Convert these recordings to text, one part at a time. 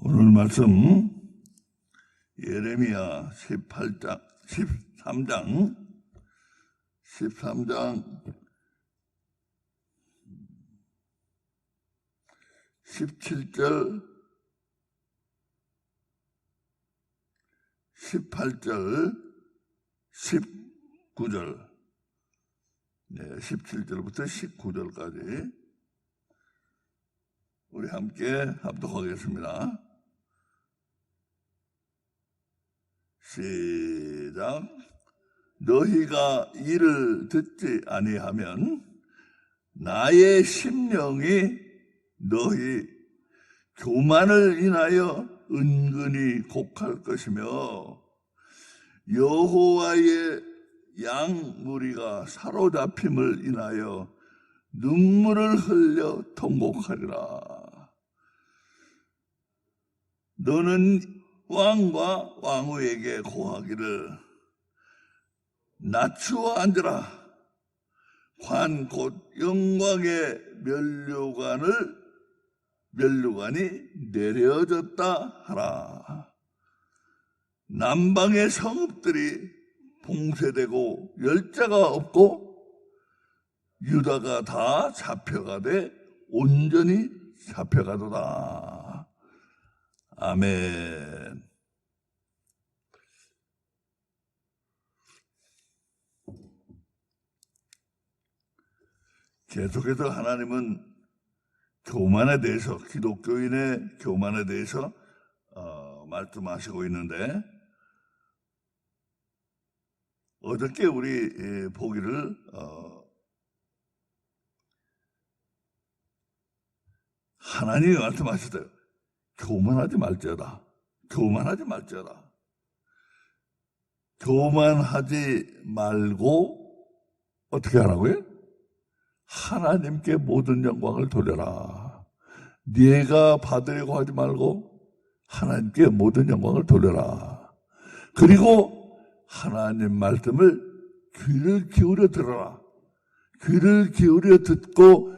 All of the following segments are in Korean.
오늘 말씀 예레미야 13장 17절 18절 19절 17절부터 19절까지 우리 함께 합독하겠습니다. 시작. 너희가 이를 듣지 아니하면 나의 심령이 너희 교만을 인하여 은근히 곡할 것이며 여호와의 양 무리가 사로잡힘을 인하여 눈물을 흘려 통곡하리라. 너는 왕과 왕후에게 고하기를 낮추어 앉으라. 관 곧 영광의 면류관이 내려졌다 하라. 남방의 성읍들이 봉쇄되고 열자가 없고 유다가 다 잡혀가되 온전히 잡혀가도다. 아멘. 계속해서 하나님은 교만에 대해서, 기독교인의 교만에 대해서 말씀하시고 있는데, 어저께 우리 보기를 하나님이 말씀하셨어요. 교만하지 말지어다. 교만하지 말지어다. 교만하지 말고 어떻게 하라고요? 하나님께 모든 영광을 돌려라. 네가 받으려고 하지 말고 하나님께 모든 영광을 돌려라. 그리고 하나님 말씀을 귀를 기울여 들어라. 귀를 기울여 듣고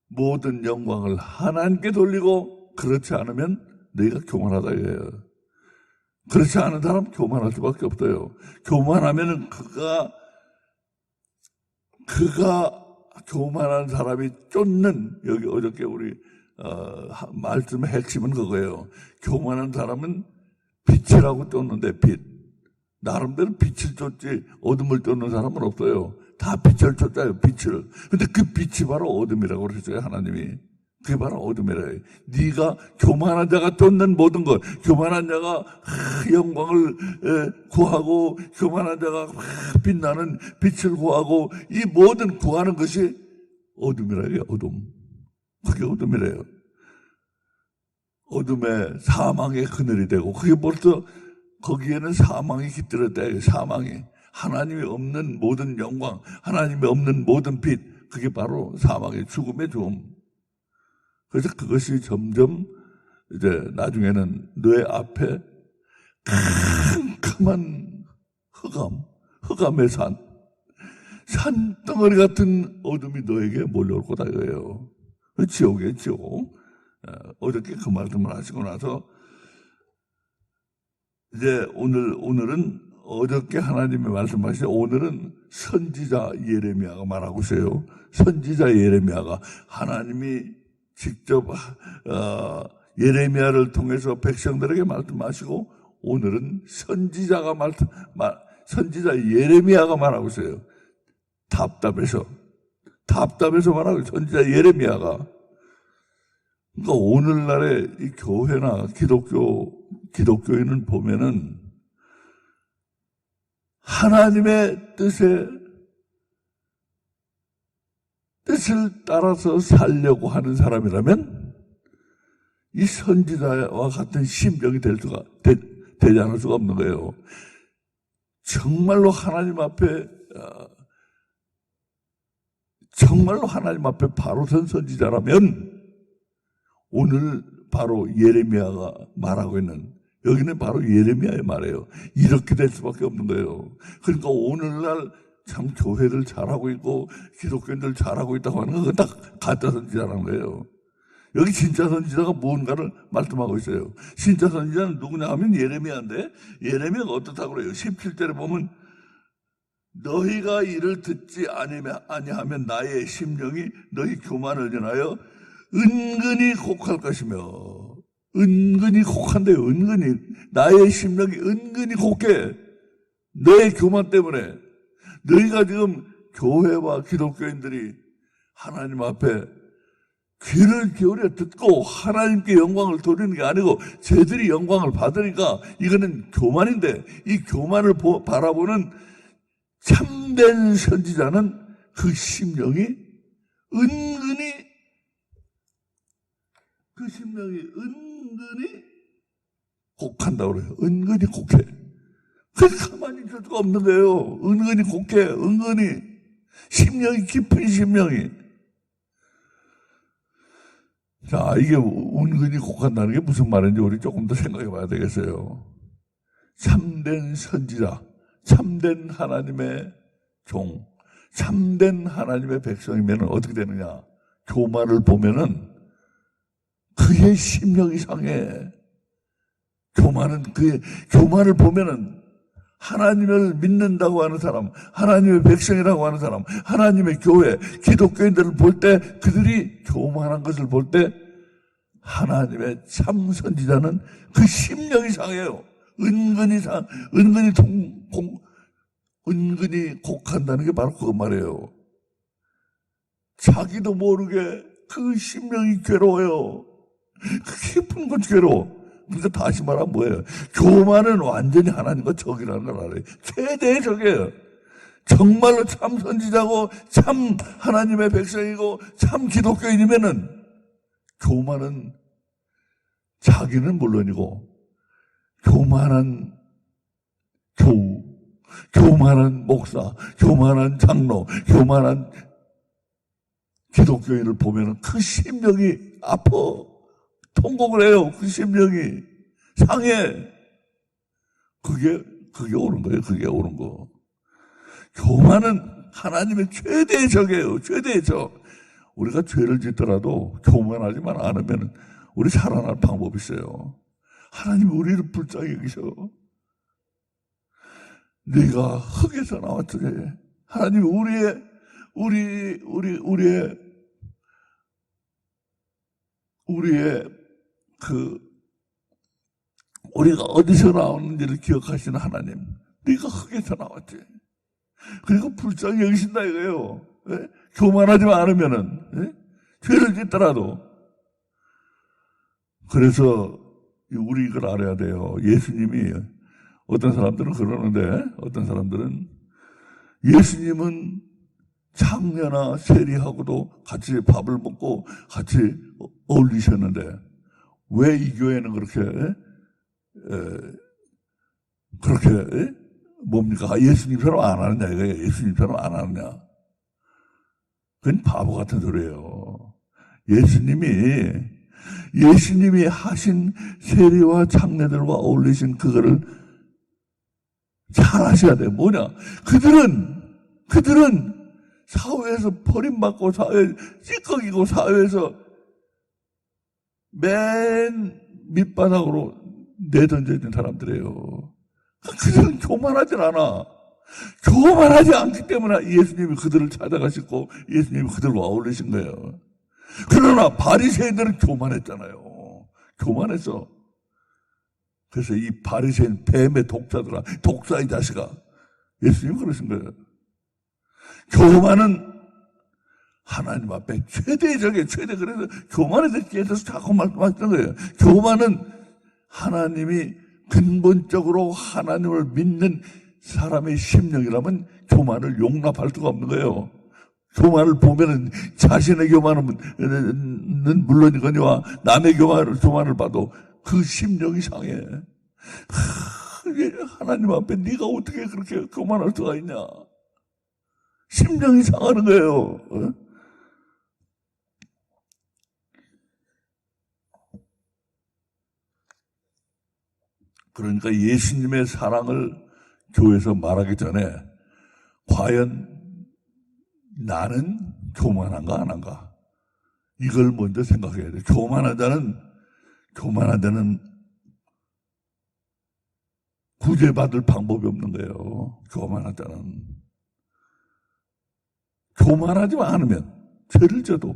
모든 영광을 하나님께 돌리고, 그렇지 않으면 너희가 교만하다 이거예요. 그렇지 않은 사람 교만할 수밖에 없어요. 교만하면은 그가 교만한 사람이 쫓는, 여기 어저께 우리 말씀의 핵심은 그거예요. 교만한 사람은 빛이라고 쫓는데, 빛. 나름대로 빛을 쫓지 어둠을 쫓는 사람은 없어요. 다 빛을 쫓아요, 빛을. 근데 그 빛이 바로 어둠이라고 그러셨어요, 하나님이. 그게 바로 어둠이래요. 네가 교만한 자가 쫓는 모든 것, 교만한 자가 영광을 구하고, 교만한 자가 빛나는 빛을 구하고, 이 모든 구하는 것이 어둠이래요. 어둠. 그게 어둠이래요. 어둠에 사망의 그늘이 되고, 그게 벌써 거기에는 사망이 깃들었다. 사망이. 하나님이 없는 모든 영광, 하나님이 없는 모든 빛, 그게 바로 사망의 죽음의 죽음. 그래서 그것이 점점 이제 나중에는 너의 앞에 캄캄한 흑암의 산덩어리 같은 어둠이 너에게 몰려올 거다 이거예요. 지옥이에요, 지옥. 어저께 그 말씀을 하시고 나서 이제 오늘은 어저께 하나님이 말씀하시죠. 오늘은 선지자 예레미야가 말하고 있어요. 선지자 예레미야가 하나님이 직접 예레미야를 통해서 백성들에게 말씀하시고, 오늘은 선지자 예레미야가 말하고 있어요. 답답해서 말하고 있어요. 선지자 예레미야가. 그러니까 오늘날의 이 교회나 기독교인은 보면은 하나님의 뜻을 따라서 살려고 하는 사람이라면 이 선지자와 같은 심정이 되지 않을 수가 없는 거예요. 정말로 하나님 앞에 바로 선 선지자라면 오늘 바로 예레미야가 말하고 있는, 여기는 바로 예레미야의 말이에요. 이렇게 될 수밖에 없는 거예요. 그러니까 오늘날 참 교회를 잘하고 있고 기독교인들 잘하고 있다고 하는 건 딱 가짜 선지자라는 거예요. 여기 진짜 선지자가 뭔가를 말씀하고 있어요. 진짜 선지자는 누구냐 하면 예레미야인데, 예레미야가 어떻다고 그래요? 17절에 보면 너희가 이를 듣지 아니하면 나의 심령이 너희 교만을 인하여 은근히 곡할 것이며, 은근히 곡한대요. 은근히 나의 심령이 은근히 곡해. 너의 교만 때문에. 너희가 지금 교회와 기독교인들이 하나님 앞에 귀를 기울여 듣고 하나님께 영광을 돌리는 게 아니고 쟤들이 영광을 받으니까 이거는 교만인데, 이 교만을 바라보는 참된 선지자는 그 심령이 은근히 곡한다고 그래요. 은근히 곡해. 그래서 가만히 있을 수가 없는 거예요. 은근히 곡해. 은근히 심령이 깊은 심령이. 자, 이게 은근히 곡한다는 게 무슨 말인지 우리 조금 더 생각해 봐야 되겠어요. 참된 선지자, 참된 하나님의 종, 참된 하나님의 백성이면 어떻게 되느냐? 교만을 보면은 그의 심령이 상해. 교만을 보면은 하나님을 믿는다고 하는 사람, 하나님의 백성이라고 하는 사람, 하나님의 교회, 기독교인들을 볼 때, 그들이 교만한 것을 볼 때 하나님의 참 선지자는 그 심령이 상해요. 은근히 곡한다는 게 바로 그거 말이에요. 자기도 모르게 그 심령이 괴로워요. 깊은 건 괴로워. 그러니까 다시 말하면 뭐예요? 교만은 완전히 하나님과 적이라는 걸 알아요. 최대의 적이에요. 정말로 참 선지자고 참 하나님의 백성이고 참 기독교인이면은 교만은 자기는 물론이고 교만한 교우, 교만한 목사, 교만한 장로, 교만한 기독교인을 보면은 그 심령이 아파. 통곡을 해요. 그 심령이 상해. 그게 옳은 거예요. 그게 옳은 거. 교만은 하나님의 최대의 적이에요. 최대의 적. 우리가 죄를 짓더라도 교만하지만 않으면 우리 살아날 방법이 있어요. 하나님이 우리를 불쌍히 여기셔. 네가 흙에서 나왔더니 하나님이 우리가 어디서 나오는지를 기억하시는 하나님, 네가 흙에서 나왔지. 그리고 불쌍히 여기신다 이거예요. 예? 교만하지만 않으면은, 예? 죄를 짓더라도. 그래서 우리 이걸 알아야 돼요. 예수님이, 어떤 사람들은 그러는데, 어떤 사람들은 예수님은 장녀나 세리하고도 같이 밥을 먹고 같이 어울리셨는데 왜 이 교회는 그렇게 뭡니까? 예수님처럼 안 하느냐 이거예요. 예수님처럼 안 하느냐. 그건 바보 같은 소리예요. 예수님이 하신 세리와 장례들과 어울리신 그거를 잘 하셔야 돼요. 뭐냐? 그들은 사회에서 버림받고 사회 찌꺼기고 사회에서 맨 밑바닥으로 내던져진 사람들이에요. 그들은 교만하질 않아. 교만하지 않기 때문에 예수님이 그들을 찾아가시고 예수님이 그들과 어울리신 거예요. 그러나 바리새인들은 교만했잖아요. 교만했어. 그래서 이 바리새인 뱀의 독자들아, 독사 이 자식아, 예수님이 그러신 거예요. 교만은 하나님 앞에 최대적이에요. 그래서 교만에 대해서 자꾸 말씀하시는 거예요. 교만은 하나님이 근본적으로 하나님을 믿는 사람의 심령이라면 교만을 용납할 수가 없는 거예요. 교만을 보면은 자신의 교만은 물론이거니와 남의 교만을 봐도 그 심령이 상해. 하나님 앞에 네가 어떻게 그렇게 교만할 수가 있냐. 심령이 상하는 거예요. 그러니까 예수님의 사랑을 교회에서 말하기 전에 과연 나는 교만한가 안 한가? 이걸 먼저 생각해야 돼. 교만한 자는 구제받을 방법이 없는 거예요. 교만한 자는. 교만하지 않으면 죄를 져도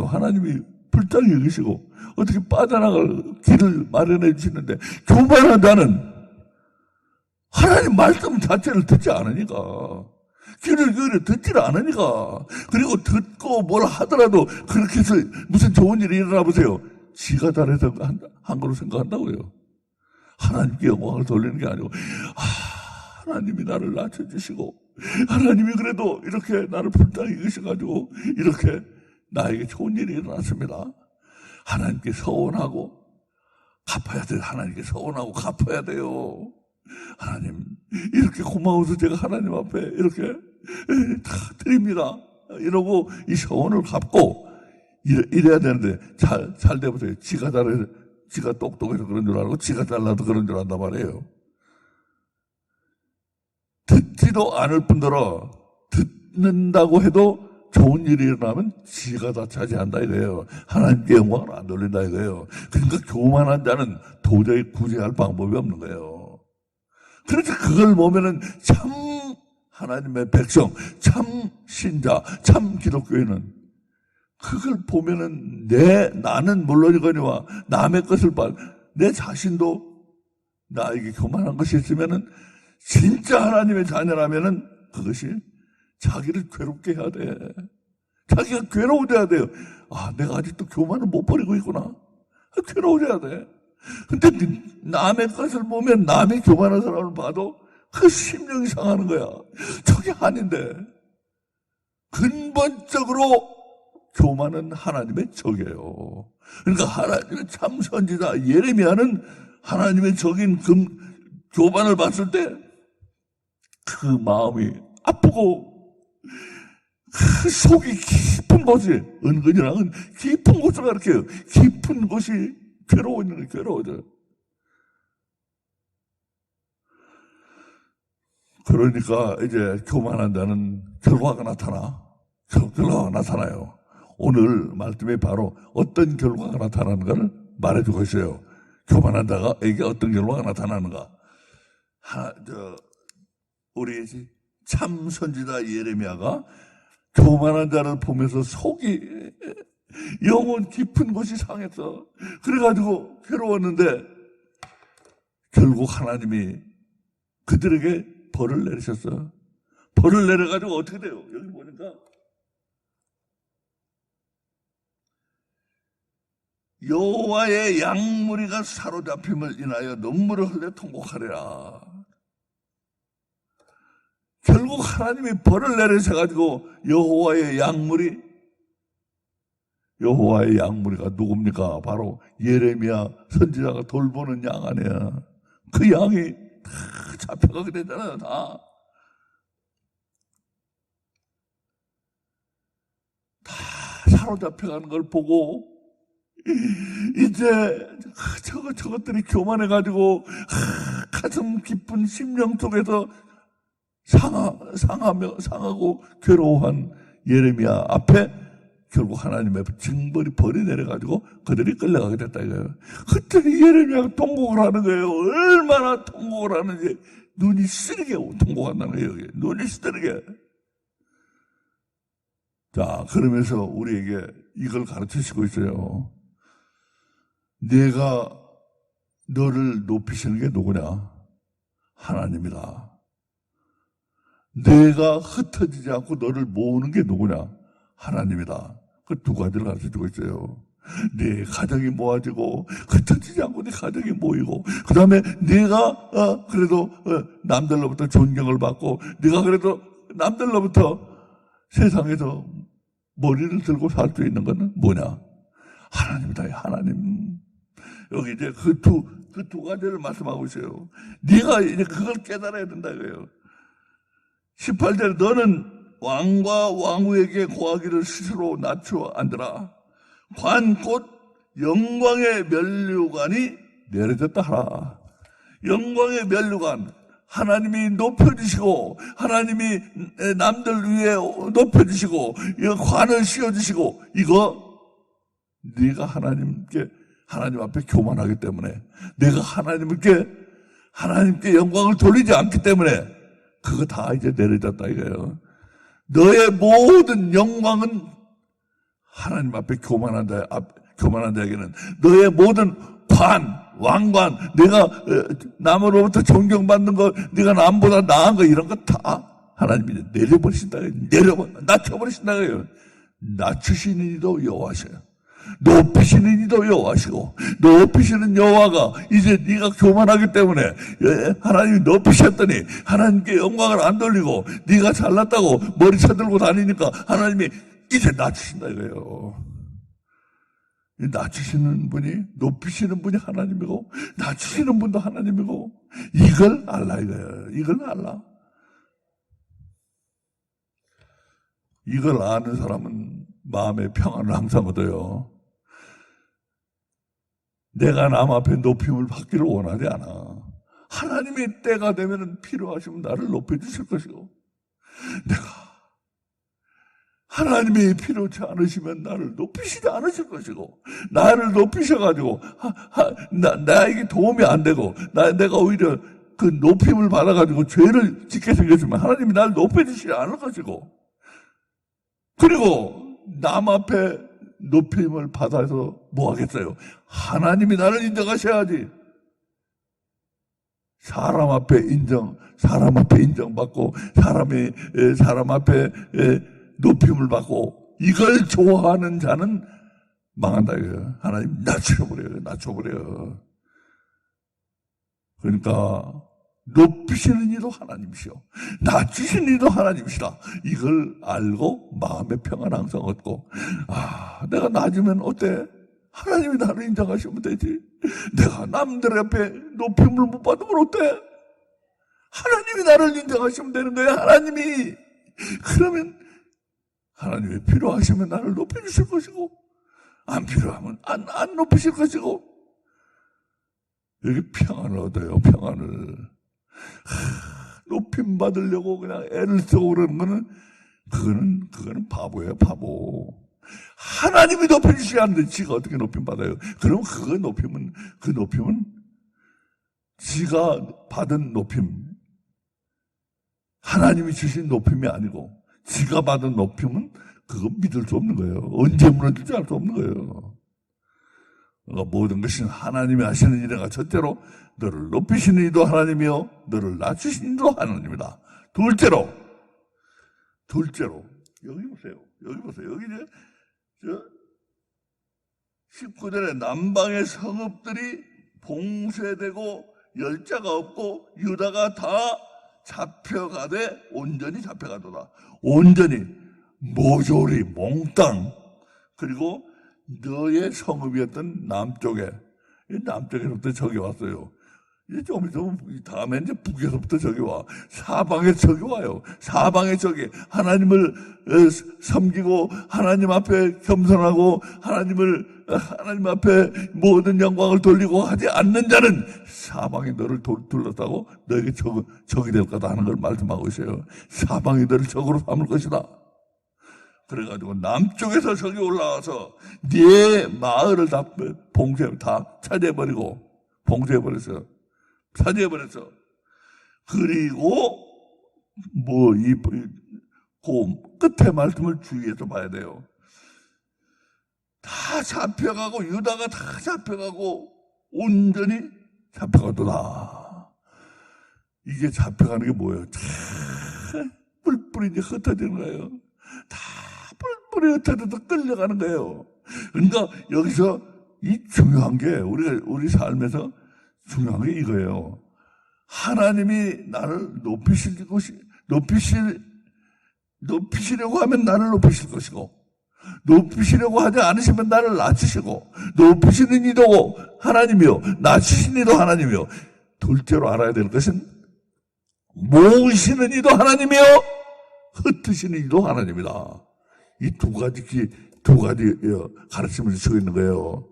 하나님이 불쌍히 여기시고 어떻게 빠져나갈 길을 마련해 주시는데, 교만한 자는 하나님 말씀 자체를 듣지 않으니까, 귀를 기울여 듣지를 않으니까, 그리고 듣고 뭘 하더라도 그렇게 해서 무슨 좋은 일이 일어나 보세요. 지가 잘해서 한 거로 생각한다고요. 하나님께 영광을 돌리는 게 아니고, 하나님이 나를 낮춰주시고, 하나님이 그래도 이렇게 나를 불쌍히 여기셔가지고 이렇게 나에게 좋은 일이 일어났습니다. 하나님께 서원하고 갚아야 돼요. 하나님께 서원하고 갚아야 돼요. 하나님, 이렇게 고마워서 제가 하나님 앞에 이렇게 다 드립니다. 이러고 이 서원을 갚고 이래야 되는데, 잘 돼보세요. 지가 잘해서, 지가 똑똑해서 그런 줄 알고 지가 잘나서 그런 줄 안단 말이에요. 듣지도 않을 뿐더러 듣는다고 해도 좋은 일이 일어나면 지가 다 차지한다 이거예요. 하나님께 영광을 안 돌린다 이거예요. 그러니까 교만한 자는 도저히 구제할 방법이 없는 거예요. 그래서 그걸 보면은 참 하나님의 백성, 참 신자, 참 기독교인은 그걸 보면은 나는 물론이거니와 남의 것을 내 자신도 나에게 교만한 것이 있으면은, 진짜 하나님의 자녀라면은 그것이 자기를 괴롭게 해야 돼. 자기가 괴로워져야 돼요. 내가 아직도 교만을 못 버리고 있구나. 괴로워져야 돼. 근데 남의 것을 보면, 남의 교만한 사람을 봐도 그 심령이 상하는 거야. 저게 아닌데. 근본적으로 교만은 하나님의 적이에요. 그러니까 하나님의 참 선지자 예레미야는 하나님의 적인 교만을 봤을 때 그 마음이 아프고 그 속이 깊은 곳이, 은근이랑은 깊은 곳을 가르쳐요. 깊은 곳이 괴로워지는 게 괴로워져요. 그러니까 이제 교만한 자는 결과가 나타나요. 오늘 말씀에 바로 어떤 결과가 나타나는가를 말해주고 있어요. 교만한 자에게 어떤 결과가 나타나는가. 우리 참 선지자 예레미야가 교만한 자를 보면서 속이, 영혼 깊은 곳이 상했어. 그래가지고 괴로웠는데 결국 하나님이 그들에게 벌을 내리셨어. 벌을 내려가지고 어떻게 돼요? 여기 보니까 여호와의 양무리가 사로잡힘을 인하여 눈물을 흘려 통곡하리라. 결국 하나님이 벌을 내리셔가지고 여호와의 양무리가 누굽니까? 바로 예레미야 선지자가 돌보는 양 아니야. 그 양이 다 잡혀가게 되잖아요. 다 사로잡혀가는 걸 보고 이제 저것들이 교만해가지고 가슴 깊은 심령 속에서 상하고 괴로워한 예레미야 앞에 결국 하나님의 징벌이 벌이 내려가지고 그들이 끌려가게 됐다 이거예요. 그때 예레미야가 통곡을 하는 거예요. 얼마나 통곡을 하는지. 눈이 쓰리게 통곡한다는 거예요. 여기. 눈이 쓰리게. 자, 그러면서 우리에게 이걸 가르치시고 있어요. 내가 너를 높이시는 게 누구냐? 하나님이다. 내가 흩어지지 않고 너를 모으는 게 누구냐? 하나님이다. 그 두 가지를 가르쳐주고 있어요. 네 가정이 모아지고 흩어지지 않고 네 가정이 모이고, 그 다음에 네가 그래도 남들로부터 존경을 받고, 네가 그래도 남들로부터 세상에서 머리를 들고 살 수 있는 것은 뭐냐? 하나님이다. 하나님. 여기 이제 그 두 가지를 말씀하고 있어요. 네가 이제 그걸 깨달아야 된다 이거예요. 18절, 너는 왕과 왕후에게 고하기를 스스로 낮추어 앉으라. 관 곧 영광의 면류관이 내려졌다 하라. 영광의 면류관, 하나님이 높여주시고, 하나님이 남들 위에 높여주시고, 이거 관을 씌워주시고, 이거 네가 하나님 앞에 교만하기 때문에, 내가 하나님께 영광을 돌리지 않기 때문에 그거 다 이제 내려졌다 이거예요. 너의 모든 영광은 하나님 앞에 교만한 자에게는 너의 모든 왕관, 내가 남으로부터 존경받는 거, 네가 남보다 나은 거, 이런 거 다 하나님이 내려버리신다. 낮춰버리신다. 낮추시는 이도 여호와셔요. 높이시는 이도 여호와시고, 높이시는 여호와가 이제 네가 교만하기 때문에 하나님이 높이셨더니 하나님께 영광을 안 돌리고 네가 잘났다고 머리 쳐들고 다니니까 하나님이 이제 낮추신다 이거예요. 낮추시는 분이, 높이시는 분이 하나님이고 낮추시는 분도 하나님이고, 이걸 알라 이거예요. 이걸 알라. 이걸 아는 사람은 마음의 평안을 항상 얻어요. 내가 남 앞에 높임을 받기를 원하지 않아. 하나님의 때가 되면 필요하시면 나를 높여주실 것이고, 내가 하나님이 필요치 않으시면 나를 높이시지 않으실 것이고, 나를 높이셔가지고 나에게 도움이 안 되고 내가 오히려 그 높임을 받아가지고 죄를 짓게 생겼으면 하나님이 나를 높여주시지 않을 것이고, 그리고 남 앞에 높임을 받아서 뭐 하겠어요? 하나님이 나를 인정하셔야지. 사람 앞에 인정받고 사람 앞에 높임을 받고 이걸 좋아하는 자는 망한다 이거예요. 하나님 낮춰버려요. 그러니까 높이시는 이도 하나님이시오, 낮추시는 이도 하나님이시라. 이걸 알고 마음의 평안 항상 얻고, 내가 낮으면 어때? 하나님이 나를 인정하시면 되지. 내가 남들 앞에 높임을 못 받으면 어때? 하나님이 나를 인정하시면 되는 거야. 하나님이. 그러면 하나님이 필요하시면 나를 높여주실 것이고, 안 필요하면 안 높이실 것이고, 여기 평안을 얻어요. 평안을. 높임 받으려고 그냥 애를 쓰고 그러는 거는, 그거는 바보예요, 바보. 하나님이 높여주시지 않는데 지가 어떻게 높임 받아요? 그럼 그 높임은 지가 받은 높임, 하나님이 주신 높임이 아니고 지가 받은 높임은 그거 믿을 수 없는 거예요. 언제 무너질지 알 수 없는 거예요. 그러니까 모든 것은 하나님이 하시는 일이가 첫째로 너를 높이시는 이도 하나님이요, 너를 낮추시는 이도 하나님이다. 둘째로 여기 보세요. 여기 저 19절에 남방의 성읍들이 봉쇄되고 열자가 없고 유다가 다 잡혀가되 온전히 잡혀가도다. 온전히 모조리 몽땅. 그리고 너의 성읍이었던 남쪽에서부터 저기 왔어요. 이제 좀 있으면 다음에 이제 북에서부터 저기 와. 사방에 저기 와요. 사방에 저기 하나님을 섬기고 하나님 앞에 겸손하고 하나님 앞에 모든 영광을 돌리고 하지 않는 자는 사방에 너를 둘러싸고 너에게 적이 될 거다 하는 걸 말씀하고 있어요. 사방이 너를 적으로 삼을 것이다. 그래가지고 남쪽에서 저기 올라와서 네 마을을 다 차지해버리고 봉쇄해버렸어요. 그리고 끝에 말씀을 주의해서 봐야 돼요. 다 잡혀가고 유다가 다 잡혀가고 온전히 잡혀가도다. 이게 잡혀가는 게 뭐예요? 다 뿔뿔이 이제 흩어지는 거예요. 다 뿔뿔이 흩어져서 끌려가는 거예요. 그러니까 여기서 이 중요한 게 우리 삶에서 중요한 게 이거예요. 하나님이 나를 높이시려고 하면 나를 높이실 것이고, 높이시려고 하지 않으시면 나를 낮추시고, 높이시는 이도 하나님이요, 낮추시는 이도 하나님이요. 둘째로 알아야 될 것은 모으시는 이도 하나님이요, 흩으시는 이도 하나님이다. 이 두 가지 가르침을 주고 있는 거예요.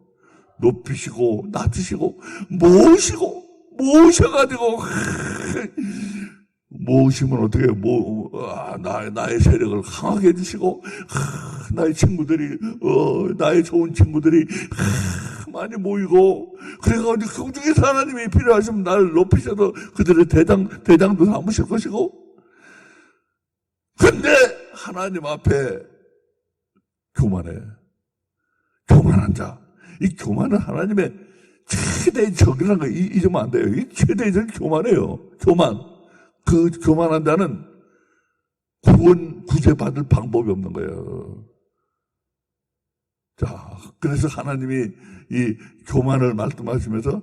높이시고 낮추시고 모으시고 모셔가지고 모시면 어떻게 나의 세력을 강하게 해주시고 나의 친구들이 나의 좋은 친구들이 많이 모이고 그래가지고 그 중에서 하나님이 필요하시면 나를 높이셔도 그들의 대장도 삼으실 것이고 근데 하나님 앞에 교만한 자, 이 교만은 하나님의 최대의 적이라는 거 잊으면 안 돼요. 이 최대의 적이 교만이에요. 그 교만한 자는 구제받을 방법이 없는 거예요. 자, 그래서 하나님이 이 교만을 말씀하시면서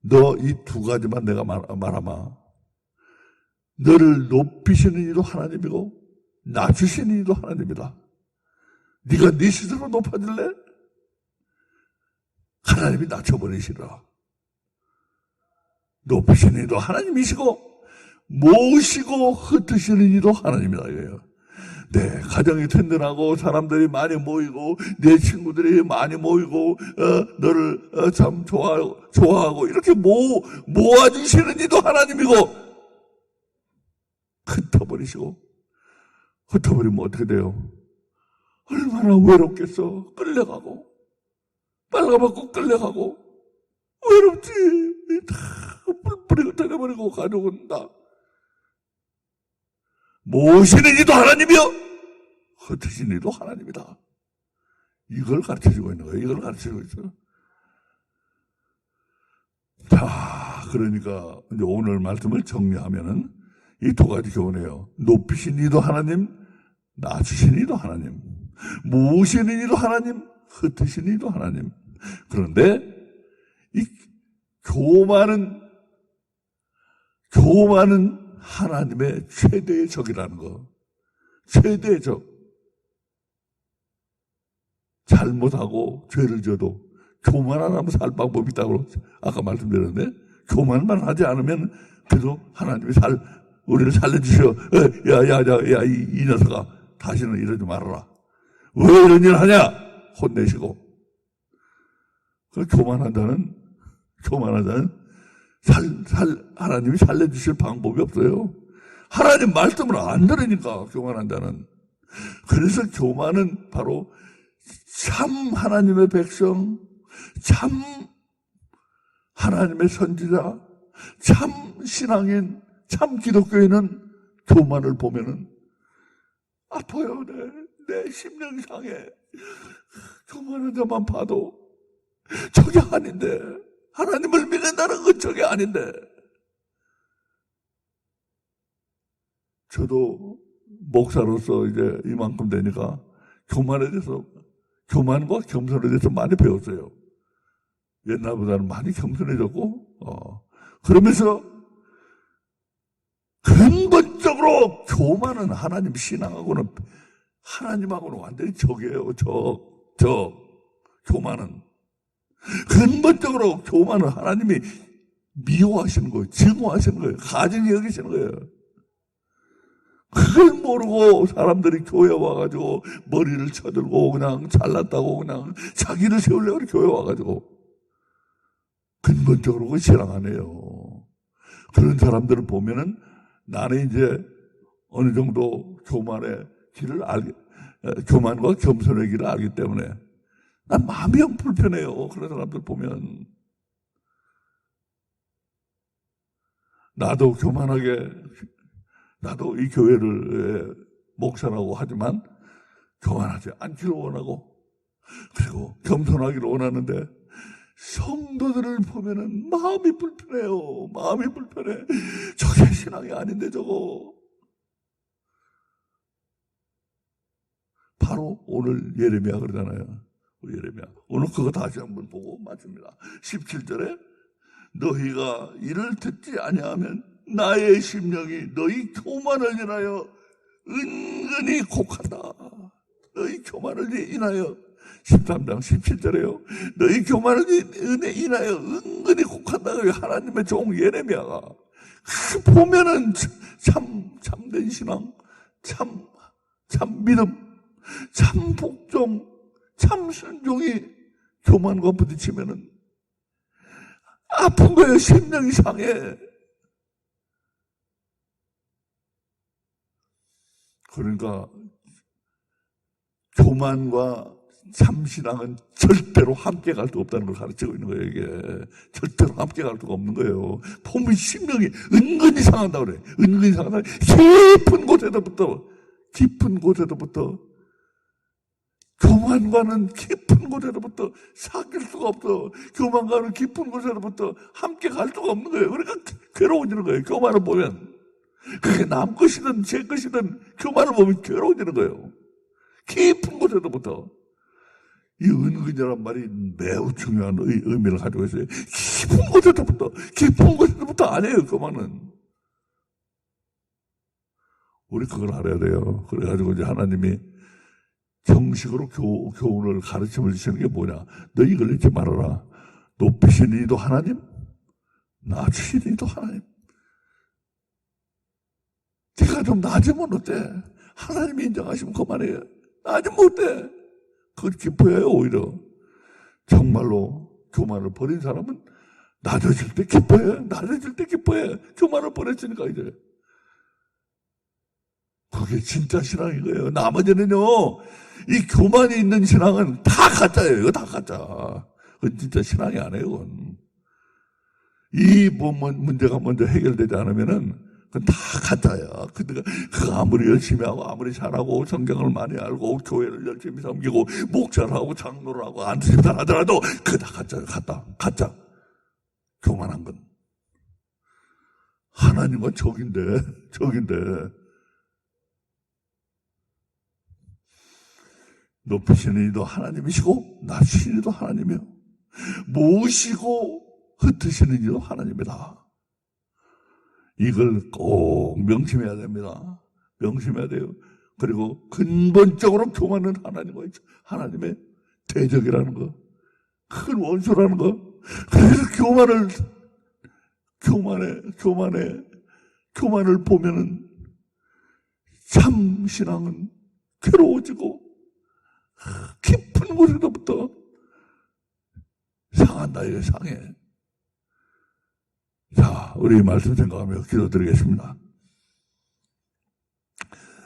너 이 두 가지만 내가 말하마. 너를 높이시는 이도 하나님이고 낮추시는 이도 하나님이다. 네가 네 스스로 높아질래? 하나님이 낮춰버리시라. 높이시는 이도 하나님이시고 모시고 흩으시는 이도 하나님이다 이거예요. 네, 가정이 튼튼하고 사람들이 많이 모이고 내 친구들이 많이 모이고 너를 참 좋아하고 이렇게 모아주시는 이도 하나님이고 흩어버리면 어떻게 돼요? 얼마나 외롭겠어. 끌려가고 빨가벗고 끌려가고 외롭지. 다 뿔뿔이 흩어져버리고 가족은 다 모시는 이도 하나님이요 흩으시는 이도 하나님이다. 이걸 가르쳐주고 있는 거예요. 이걸 가르쳐주고 있어요. 자, 그러니까 이제 오늘 말씀을 정리하면은 이 두 가지 교훈이에요. 높이신 이도 하나님, 낮추신 이도 하나님, 모시는 이도 하나님, 흩으신 이도 하나님. 그런데 이 교만은 하나님의 최대의 적이라는 거. 최대의 적. 잘못하고 죄를 져도 교만 안 하면 살 방법이 있다고 아까 말씀드렸는데 교만만 하지 않으면 그래도 하나님이 우리를 살려주셔. 야, 이 녀석아 다시는 이러지 말아라. 왜 이런 일 하냐? 혼내시고. 그 교만한 자는 하나님이 살려주실 방법이 없어요. 하나님 말씀을 안 들으니까 교만한 자는. 그래서 교만은 바로 참 하나님의 백성, 참 하나님의 선지자, 참 신앙인, 참 기독교인은 교만을 보면은 아파요. 내 심령상에 교만한 자만 봐도 저게 아닌데, 하나님을 믿는다는 건 저게 아닌데. 저도 목사로서 이제 이만큼 되니까 교만과 겸손에 대해서 많이 배웠어요. 옛날보다는 많이 겸손해졌고, 그러면서 근본적으로 교만은 하나님 신앙하고는, 하나님하고는 완전히 적이에요. 교만은. 근본적으로 교만은 하나님이 미워하시는 거예요. 증오하시는 거예요. 가증히 여기시는 거예요. 그걸 모르고 사람들이 교회 와가지고 머리를 쳐들고 그냥 잘났다고 그냥 자기를 세우려고 교회 와가지고 근본적으로 그 신앙 안 해요. 그런 사람들을 보면은 나는 이제 어느 정도 교만과 겸손의 길을 알기 때문에 난 마음이 영 불편해요. 그런 사람들 보면. 나도 이 교회를 목사라고 하지만 교만하지 않기를 원하고 그리고 겸손하기를 원하는데 성도들을 보면은 마음이 불편해요. 마음이 불편해. 저게 신앙이 아닌데 저거. 바로 오늘 예레미야 그러잖아요. 예레미야. 오늘 그거 다시 한번 보고 마칩니다. 17절에 너희가 이를 듣지 아니하면 나의 심령이 너희 교만을 인하여 은근히 곡한다. 너희 교만을 인하여 13장 17절에요. 너희 교만을 인하여 은근히 곡한다. 하나님의 종 예레미야가 보면은 참된 신앙, 참 믿음, 참 복종, 참 순종이 교만과 부딪히면은 아픈 거예요. 심령이 상해. 그러니까 교만과 참신앙은 절대로 함께 갈 수 없다는 걸 가르치고 있는 거예요. 이게 절대로 함께 갈 수가 없는 거예요. 보면 심령이 은근히 상한다고 그래. 은근히 상한다. 깊은 곳에서부터 교만과는 깊은 곳에서부터 사귈 수가 없어. 교만과는 깊은 곳에서부터 함께 갈 수가 없는 거예요. 그러니까 괴로워지는 거예요. 교만을 보면. 그게 남 것이든 제 것이든 교만을 보면 괴로워지는 거예요. 깊은 곳에서부터. 이 은근이란 말이 매우 중요한 의미를 가지고 있어요. 깊은 곳에서부터 아니에요, 교만은. 우리 그걸 알아야 돼요. 그래가지고 이제 하나님이 정식으로 교훈을 가르침을 주시는 게 뭐냐. 너 이걸 잊지 말아라. 높이신 이도 하나님, 낮추신 이도 하나님. 네가 좀 낮으면 어때? 하나님이 인정하시면 그만해요. 낮으면 어때? 그걸 기뻐해요, 오히려. 정말로 교만을 버린 사람은 낮아질 때 기뻐해. 낮아질 때 기뻐해. 교만을 버렸으니까 이제. 그게 진짜 신앙인 거예요. 나머지는요, 이 교만이 있는 신앙은 다 가짜예요. 이거 다 가짜. 그건 진짜 신앙이 아니에요, 그건. 이 문제가 먼저 해결되지 않으면은 그건 다 가짜야. 그거 아무리 열심히 하고, 아무리 잘하고, 성경을 많이 알고, 교회를 열심히 섬기고, 목자를 하고, 장로를 하고, 안수집사를 하더라도, 그거 다 가짜야. 가짜. 교만한 건. 하나님은 적인데. 높이시는 이도 하나님이시고 낮추시는 이도 하나님이요 모으시고 흩으시는 이도 하나님이다. 이걸 꼭 명심해야 됩니다. 명심해야 돼요. 그리고 근본적으로 교만은 하나님의 대적이라는 거, 큰 원수라는 거. 그래서 교만을 보면은 참 신앙은 괴로워지고 깊은 곳에서부터 상한다, 이게 상해. 자, 우리 말씀 생각하며 기도드리겠습니다.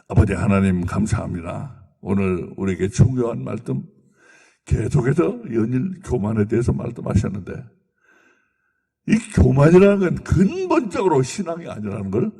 아버지 하나님 감사합니다. 오늘 우리에게 중요한 말씀, 계속해서 연일 교만에 대해서 말씀하셨는데, 이 교만이라는 건 근본적으로 신앙이 아니라는 걸